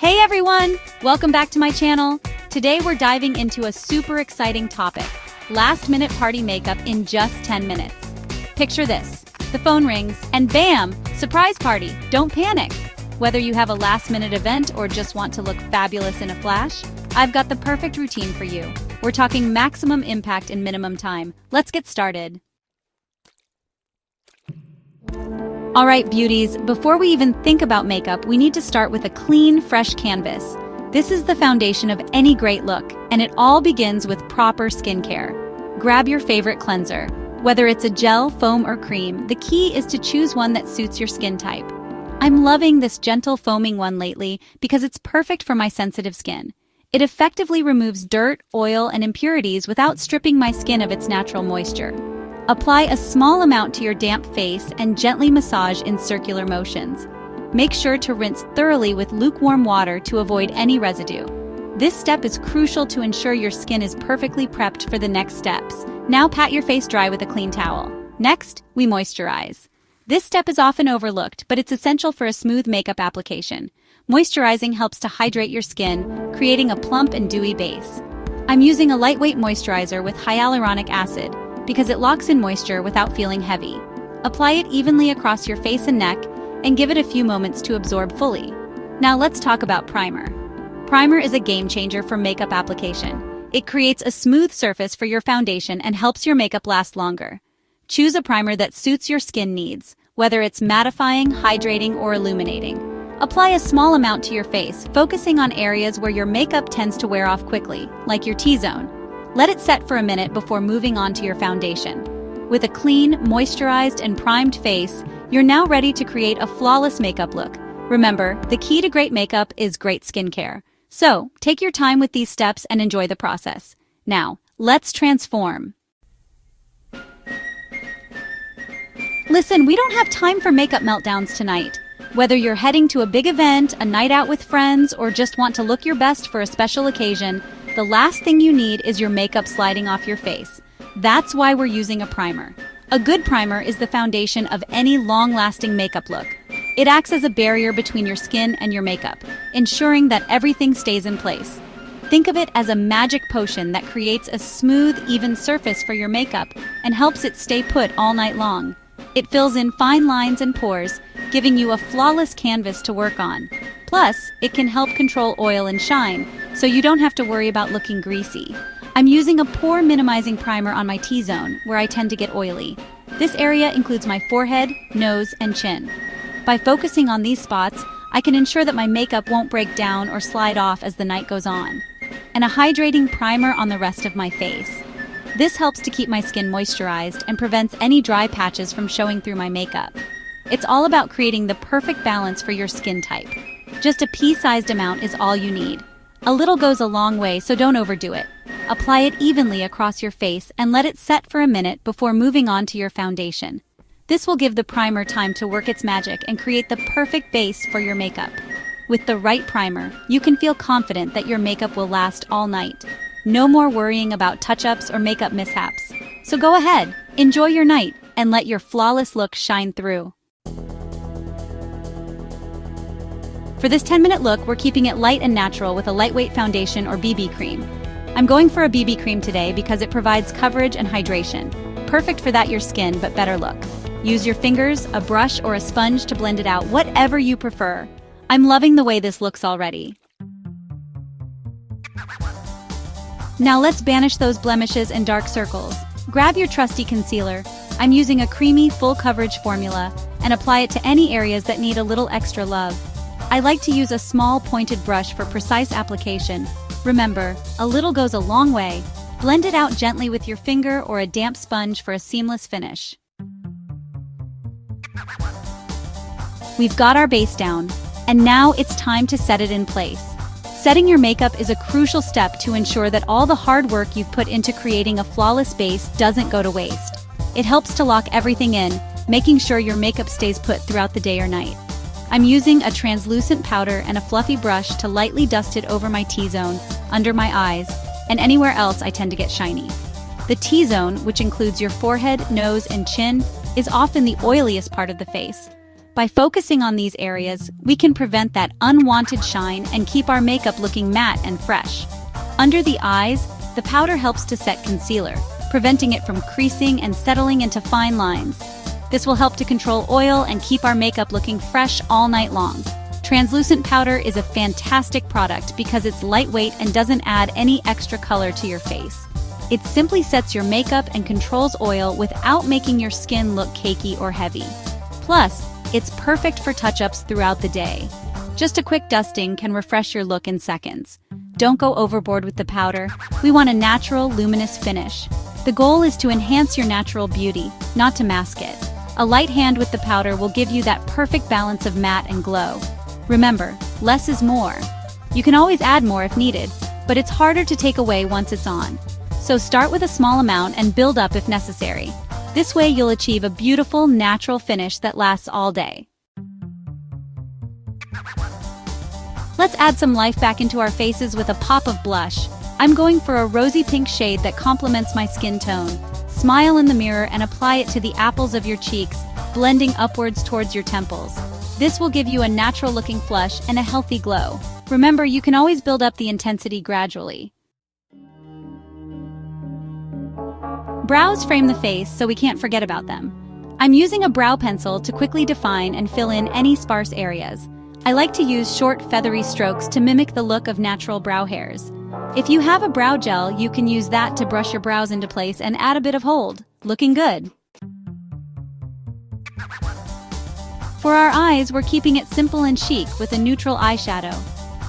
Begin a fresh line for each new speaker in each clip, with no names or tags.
Hey everyone! Welcome back to my channel. Today we're diving into a super exciting topic, last-minute party makeup in just 10 minutes. Picture this, the phone rings, and bam! Surprise party! Don't panic! Whether you have a last-minute event or just want to look fabulous in a flash, I've got the perfect routine for you. We're talking maximum impact in minimum time. Let's get started. All right, beauties, before we even think about makeup, we need to start with a clean, fresh canvas. This is the foundation of any great look, and it all begins with proper skincare. Grab your favorite cleanser. Whether it's a gel, foam, or cream, the key is to choose one that suits your skin type. I'm loving this gentle foaming one lately because it's perfect for my sensitive skin. It effectively removes dirt, oil, and impurities without stripping my skin of its natural moisture. Apply a small amount to your damp face and gently massage in circular motions. Make sure to rinse thoroughly with lukewarm water to avoid any residue. This step is crucial to ensure your skin is perfectly prepped for the next steps. Now pat your face dry with a clean towel. Next, we moisturize. This step is often overlooked, but it's essential for a smooth makeup application. Moisturizing helps to hydrate your skin, creating a plump and dewy base. I'm using a lightweight moisturizer with hyaluronic acid, because it locks in moisture without feeling heavy. Apply it evenly across your face and neck, and give it a few moments to absorb fully. Now let's talk about primer. Primer is a game changer for makeup application. It creates a smooth surface for your foundation and helps your makeup last longer. Choose a primer that suits your skin needs, whether it's mattifying, hydrating, or illuminating. Apply a small amount to your face, focusing on areas where your makeup tends to wear off quickly, like your T-zone. Let it set for a minute before moving on to your foundation. With a clean, moisturized, and primed face, you're now ready to create a flawless makeup look. Remember, the key to great makeup is great skincare. So, take your time with these steps and enjoy the process. Now, let's transform. Listen, we don't have time for makeup meltdowns tonight. Whether you're heading to a big event, a night out with friends, or just want to look your best for a special occasion, the last thing you need is your makeup sliding off your face. That's why we're using a primer. A good primer is the foundation of any long-lasting makeup look. It acts as a barrier between your skin and your makeup, ensuring that everything stays in place. Think of it as a magic potion that creates a smooth, even surface for your makeup and helps it stay put all night long. It fills in fine lines and pores, giving you a flawless canvas to work on. Plus, it can help control oil and shine, so you don't have to worry about looking greasy. I'm using a pore minimizing primer on my T-zone, where I tend to get oily. This area includes my forehead, nose, and chin. By focusing on these spots, I can ensure that my makeup won't break down or slide off as the night goes on. And a hydrating primer on the rest of my face. This helps to keep my skin moisturized and prevents any dry patches from showing through my makeup. It's all about creating the perfect balance for your skin type. Just a pea-sized amount is all you need. A little goes a long way, so don't overdo it. Apply it evenly across your face and let it set for a minute before moving on to your foundation. This will give the primer time to work its magic and create the perfect base for your makeup. With the right primer, you can feel confident that your makeup will last all night. No more worrying about touch-ups or makeup mishaps. So go ahead, enjoy your night, and let your flawless look shine through. For this 10-minute look, we're keeping it light and natural with a lightweight foundation or BB cream. I'm going for a BB cream today because it provides coverage and hydration. Perfect for that your skin, but better look. Use your fingers, a brush, or a sponge to blend it out, whatever you prefer. I'm loving the way this looks already. Now let's banish those blemishes and dark circles. Grab your trusty concealer. I'm using a creamy, full coverage formula and apply it to any areas that need a little extra love. I like to use a small pointed brush for precise application. Remember, a little goes a long way. Blend it out gently with your finger or a damp sponge for a seamless finish. We've got our base down, and now it's time to set it in place. Setting your makeup is a crucial step to ensure that all the hard work you've put into creating a flawless base doesn't go to waste. It helps to lock everything in, making sure your makeup stays put throughout the day or night. I'm using a translucent powder and a fluffy brush to lightly dust it over my T-zone, under my eyes, and anywhere else I tend to get shiny. The T-zone, which includes your forehead, nose, and chin, is often the oiliest part of the face. By focusing on these areas, we can prevent that unwanted shine and keep our makeup looking matte and fresh. Under the eyes, the powder helps to set concealer, preventing it from creasing and settling into fine lines. This will help to control oil and keep our makeup looking fresh all night long. Translucent powder is a fantastic product because it's lightweight and doesn't add any extra color to your face. It simply sets your makeup and controls oil without making your skin look cakey or heavy. Plus, it's perfect for touch-ups throughout the day. Just a quick dusting can refresh your look in seconds. Don't go overboard with the powder. We want a natural, luminous finish. The goal is to enhance your natural beauty, not to mask it. A light hand with the powder will give you that perfect balance of matte and glow. Remember, less is more. You can always add more if needed, but it's harder to take away once it's on. So start with a small amount and build up if necessary. This way you'll achieve a beautiful, natural finish that lasts all day. Let's add some life back into our faces with a pop of blush. I'm going for a rosy pink shade that complements my skin tone. Smile in the mirror and apply it to the apples of your cheeks, blending upwards towards your temples. This will give you a natural-looking flush and a healthy glow. Remember, you can always build up the intensity gradually. Brows frame the face, so we can't forget about them. I'm using a brow pencil to quickly define and fill in any sparse areas. I like to use short, feathery strokes to mimic the look of natural brow hairs. If you have a brow gel, you can use that to brush your brows into place and add a bit of hold. Looking good. For our eyes, we're keeping it simple and chic with a neutral eyeshadow.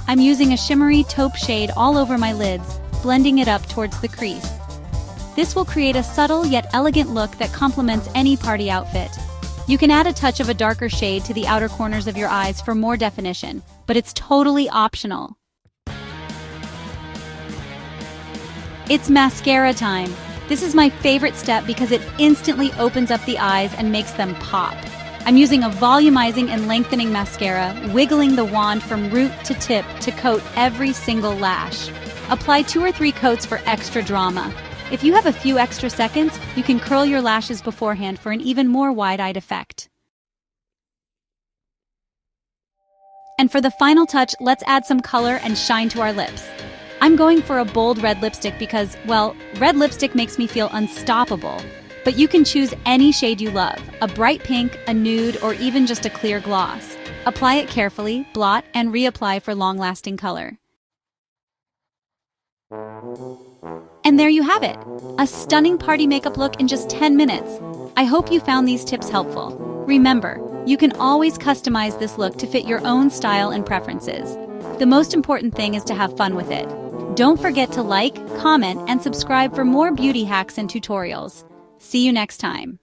I'm using a shimmery taupe shade all over my lids, blending it up towards the crease. This will create a subtle yet elegant look that complements any party outfit. You can add a touch of a darker shade to the outer corners of your eyes for more definition, but it's totally optional. It's mascara time. This is my favorite step because it instantly opens up the eyes and makes them pop. I'm using a volumizing and lengthening mascara, wiggling the wand from root to tip to coat every single lash. Apply 2 or 3 coats for extra drama. If you have a few extra seconds, you can curl your lashes beforehand for an even more wide-eyed effect. And for the final touch, let's add some color and shine to our lips. I'm going for a bold red lipstick because, well, red lipstick makes me feel unstoppable. But you can choose any shade you love, a bright pink, a nude, or even just a clear gloss. Apply it carefully, blot, and reapply for long-lasting color. And there you have it, a stunning party makeup look in just 10 minutes. I hope you found these tips helpful. Remember, you can always customize this look to fit your own style and preferences. The most important thing is to have fun with it. Don't forget to like, comment, and subscribe for more beauty hacks and tutorials. See you next time.